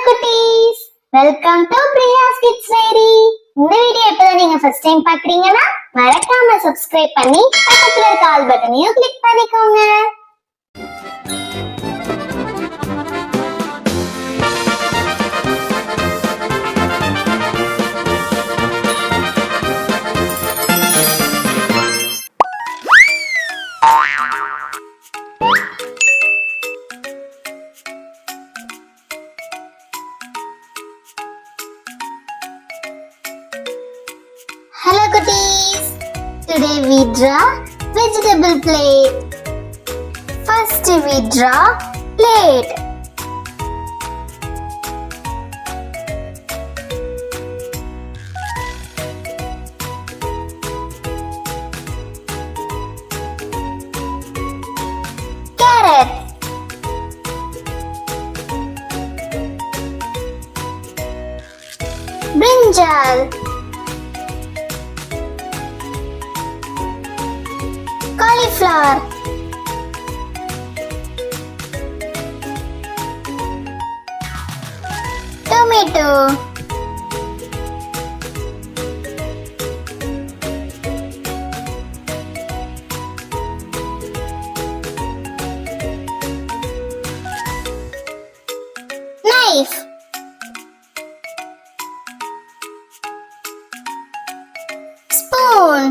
குட்டீஸ், welcome to Priya's kids diary. இந்த video இப்பதான் நீங்க ஃபர்ஸ்ட் டைம் பாக்குறீங்கன்னா மறக்காம சப்ஸ்கிரைப் பண்ணி பக்கத்துல இருக்க ஆல் பட்டனையும் கிளிக் பண்ணிக்கோங்க. Hello cuties! Today we draw vegetable plate. First we draw plate. Carrot. Brinjal. Cauliflower. Tomato. Knife. Spoon.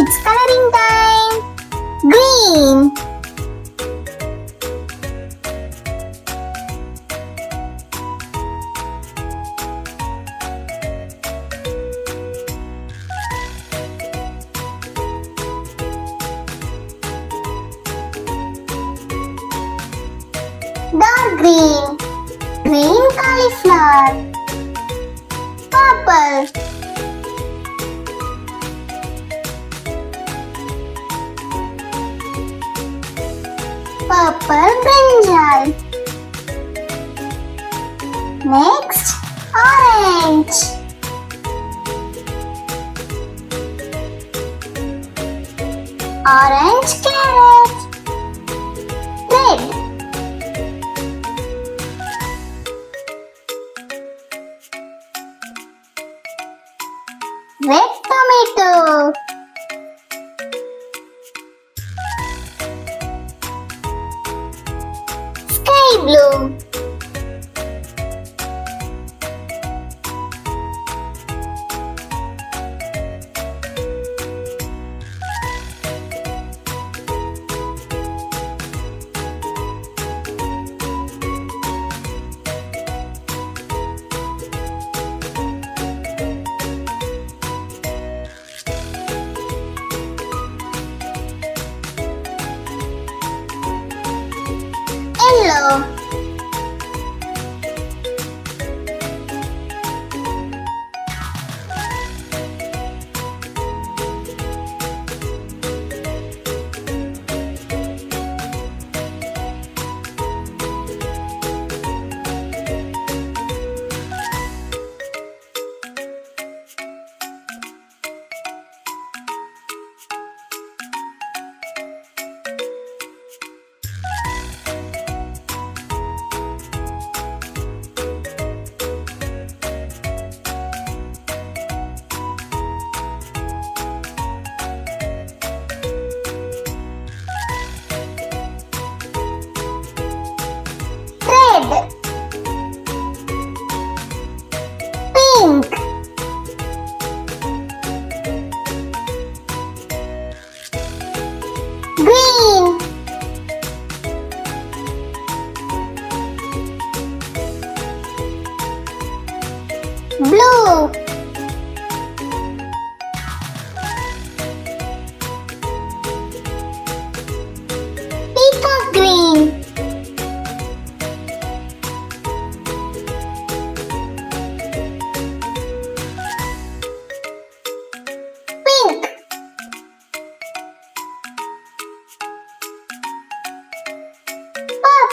It's coloring time. Green. Dark green. Green cauliflower. Purple. Purple brinjal. Next, orange. Orange carrot. Red. Red tomato. Blue. Yellow.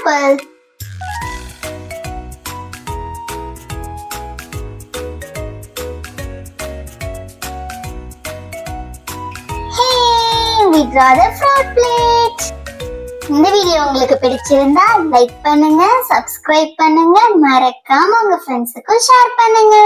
apple. Hey, we draw the fruit plate. இந்த video உங்களுக்கு பிடிச்சிருந்தா like பண்ணுங்க, subscribe பண்ணுங்க, மறக்காம உங்க ஃப்ரெண்ட்ஸுக்கும் share பண்ணுங்க.